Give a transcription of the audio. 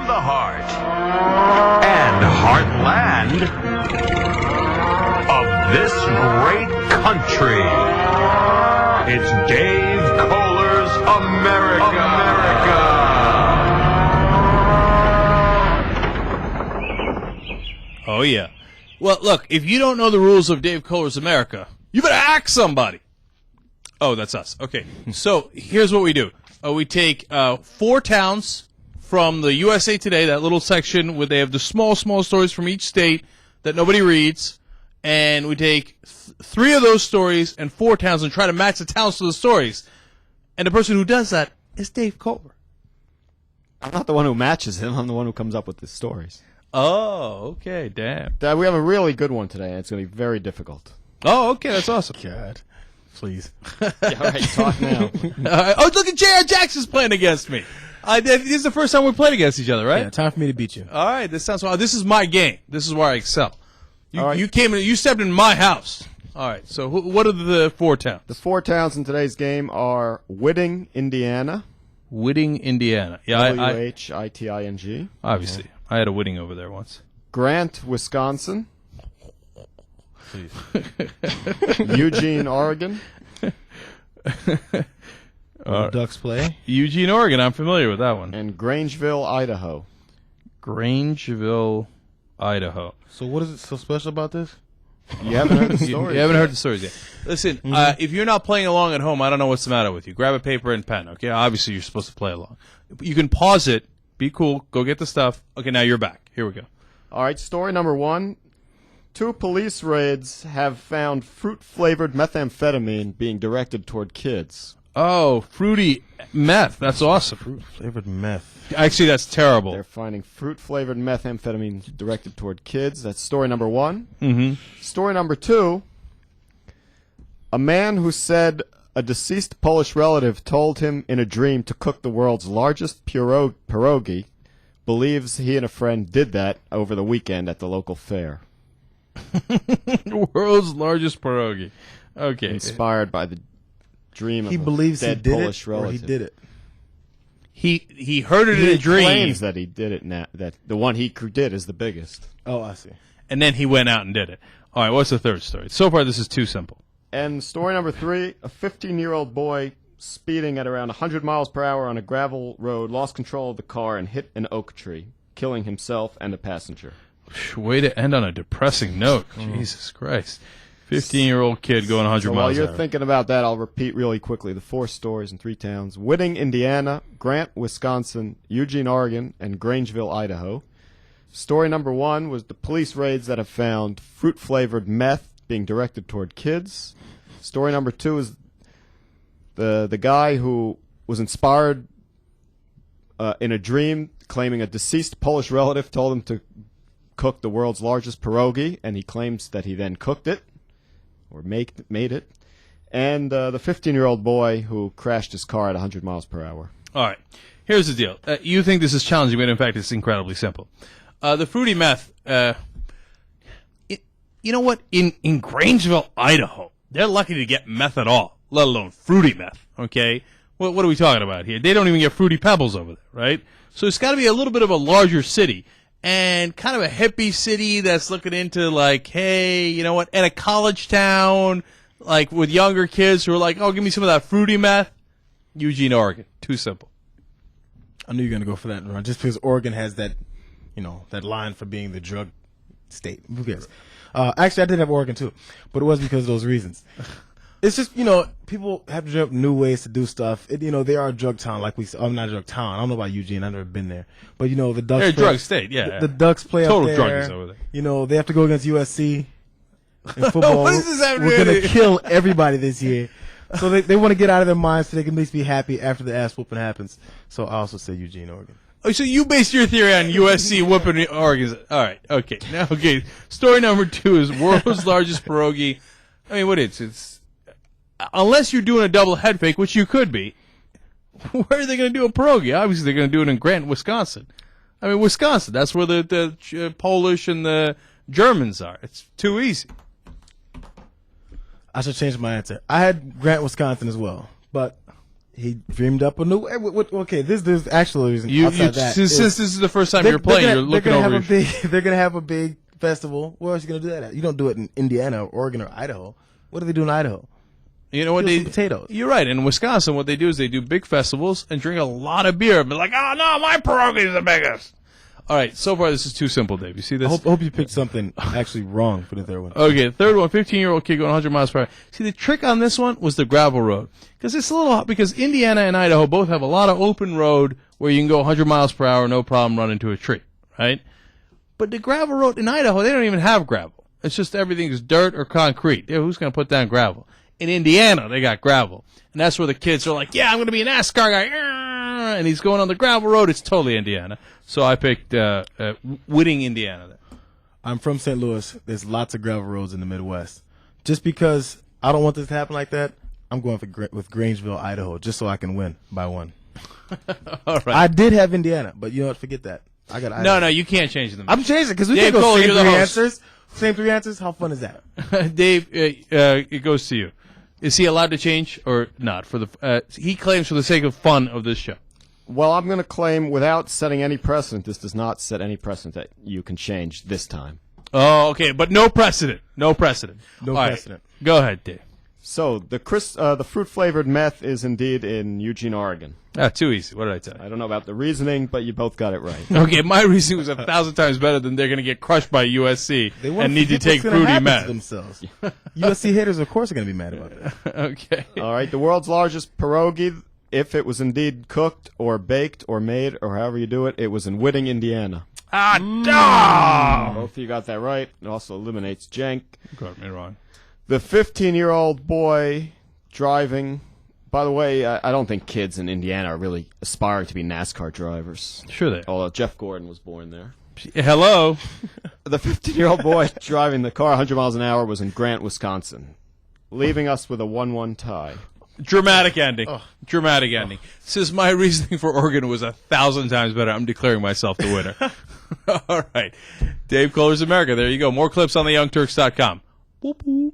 from the heart and heartland of this great country. It's Dave Koller's America. Oh, yeah. Well, look, if you don't know the rules of Dave Koller's America, you better ask somebody. Oh, that's us. Okay. So here's what we do. We take 4 towns from the USA Today, that little section where they have the small stories from each state that nobody reads, and we take 3 of those stories and 4 towns and try to match the towns to the stories. And the person who does that is Dave Koller. I'm not the one who matches him. I'm the one who comes up with the stories. Oh, okay. Damn. Dad, we have a really good one today, and it's going to be very difficult. Oh, okay. That's awesome. God. Please. Yeah, all right, talk now. Oh, look at J.R. Jackson's playing against me. This is the first time we played against each other, right? Yeah, time for me to beat you. All right, this sounds well. This is my game. This is where I excel. All right. You came in. You stepped in my house. All right. So, what are the 4 towns? The 4 towns in today's game are Whitting, Indiana. Whitting, Indiana. Yeah, Whitting. Obviously, I had a Whitting over there once. Grant, Wisconsin. Please. Eugene, Oregon. Ducks play. Eugene, Oregon. I'm familiar with that one. And Grangeville, Idaho. Grangeville, Idaho. So what is it so special about this? You haven't heard the story. You haven't heard the stories yet. Listen, if you're not playing along at home, I don't know what's the matter with you. Grab a paper and pen, okay? Obviously, you're supposed to play along. You can pause it. Be cool. Go get the stuff. Okay, now you're back. Here we go. All right, story number 1. 2 police raids have found fruit-flavored methamphetamine being directed toward kids. Oh, fruity meth. That's awesome. Fruit-flavored meth. Actually, that's terrible. They're finding fruit-flavored methamphetamine directed toward kids. That's story number 1. Mm-hmm. Story number 2. A man who said a deceased Polish relative told him in a dream to cook the world's largest pierogi believes he and a friend did that over the weekend at the local fair. World's largest pierogi. Okay. Inspired by the dream He of believes a he dead did Polish it, or relative. he did it. He heard it in a dream. He claims that he did it now. That the one he did is the biggest. Oh, I see. And then he went out and did it. All right, what's the third story? So far, this is too simple. And story number 3, a 15-year-old boy speeding at around 100 miles per hour on a gravel road lost control of the car and hit an oak tree, killing himself and a passenger. Way to end on a depressing note. Jesus Christ. 15-year-old kid going 100 So miles while an you're hour. thinking about that, I'll repeat really quickly the 4 stories in 3 towns. Whitting, Indiana, Grant, Wisconsin, Eugene, Oregon, and Grangeville, Idaho. Story number 1 was the police raids that have found fruit-flavored meth being directed toward kids. Story number 2 is the guy who was inspired in a dream claiming a deceased Polish relative told him to cook the world's largest pierogi, and he claims that he then cooked it. Or made it, and the 15-year-old boy who crashed his car at 100 miles per hour. All right. Here's the deal. You think this is challenging, but in fact, it's incredibly simple. The fruity meth, you know what? In Grangeville, Idaho, they're lucky to get meth at all, let alone fruity meth, okay? What are we talking about here? They don't even get fruity pebbles over there, right? So it's got to be a little bit of a larger city. And kind of a hippie city that's looking into, like, hey, you know what, and a college town, like, with younger kids who are like, oh, give me some of that fruity meth. Eugene, Oregon. Too simple. I knew you were going to go for that, Ron, just because Oregon has that, that line for being the drug state. Who cares? Actually, I did have Oregon, too, but it wasn't because of those reasons. It's just, people have to develop new ways to do stuff. They are a drug town, like we said. I'm not a drug town. I don't know about Eugene. I've never been there. But, the Ducks They're a drug state, yeah. The Ducks play Total up there. druggies over there. They have to go against USC in football. What does this have to do We're with going it? to kill everybody this year. So they want to get out of their minds so they can at least be happy after the ass whooping happens. So I also say Eugene, Oregon. Oh, so you based your theory on USC whooping Oregon. All right, okay. Now, story number 2 is world's largest pierogi. I mean, what it's unless you're doing a double head fake, which you could be, where are they going to do a pierogi? Obviously, they're going to do it in Grant, Wisconsin. I mean, Wisconsin, that's where the Polish and the Germans are. It's too easy. I should change my answer. I had Grant, Wisconsin as well. But, He dreamed up a new. Okay, there's actually a reason. You, outside that since is- this is the first time you're playing, you're looking they're over. gonna have a big. They're gonna have a big festival. Where else are you gonna do that at? You don't do it in Indiana, or Oregon, or Idaho. What do they do in Idaho? You know what Peel they some potatoes. You're right. In Wisconsin, what they do is they do big festivals and drink a lot of beer. But like, oh no, my pierogi is the biggest. All right, so far this is too simple, Dave. You see this? I hope you picked something actually wrong for the third one. Okay, third one, 15-year-old kid going 100 miles per hour. See, the trick on this one was the gravel road. Because it's a little hot, because Indiana and Idaho both have a lot of open road where you can go 100 miles per hour, no problem, run into a tree, right? But the gravel road in Idaho, they don't even have gravel. It's just everything's dirt or concrete. Yeah, who's going to put down gravel? In Indiana, they got gravel. And that's where the kids are like, yeah, I'm going to be a NASCAR guy. And he's going on the gravel road. It's totally Indiana. So I picked Whitting, Indiana. There. I'm from St. Louis. There's lots of gravel roads in the Midwest. Just because I don't want this to happen like that, I'm going with Grangeville, Idaho, just so I can win by one. All right. I did have Indiana, but you know what? Forget that. I got Idaho. No, you can't change them. I'm changing because we Dave can't go Koller, same you're the three host. answers. Same three answers. How fun is that? Dave, it goes to you. Is he allowed to change or not? For the he claims for the sake of fun of this show. Well, I'm going to claim, without setting any precedent, this does not set any precedent that you can change this time. Oh, okay, but no precedent. No precedent. No All right, precedent. Go ahead, Dave. So, the fruit-flavored meth is indeed in Eugene, Oregon. Ah, too easy. What did I tell you? I don't know about the reasoning, but you both got it right. Okay, my reasoning was 1,000 times better than they're going to get crushed by USC They wanna and need to forget take what's gonna fruity happen to meth. themselves. USC haters, of course, are going to be mad about that. Okay. All right, the world's largest pierogi, if it was indeed cooked or baked or made or however you do it, it was in Whitting, Indiana. Dog! Both of you got that right. It also eliminates Jenk. Got me wrong. The 15-year-old boy driving. By the way, I don't think kids in Indiana are really aspiring to be NASCAR drivers. Sure they are. Although Jeff Gordon was born there. Hello. The 15-year-old boy driving the car 100 miles an hour was in Grant, Wisconsin, leaving us with a 1-1 tie. Dramatic ending. Dramatic ending. Since my reasoning for Oregon was 1,000 times better, I'm declaring myself the winner. All right. Dave Koller's America. There you go. More clips on theyoungturks.com. Boop, boop.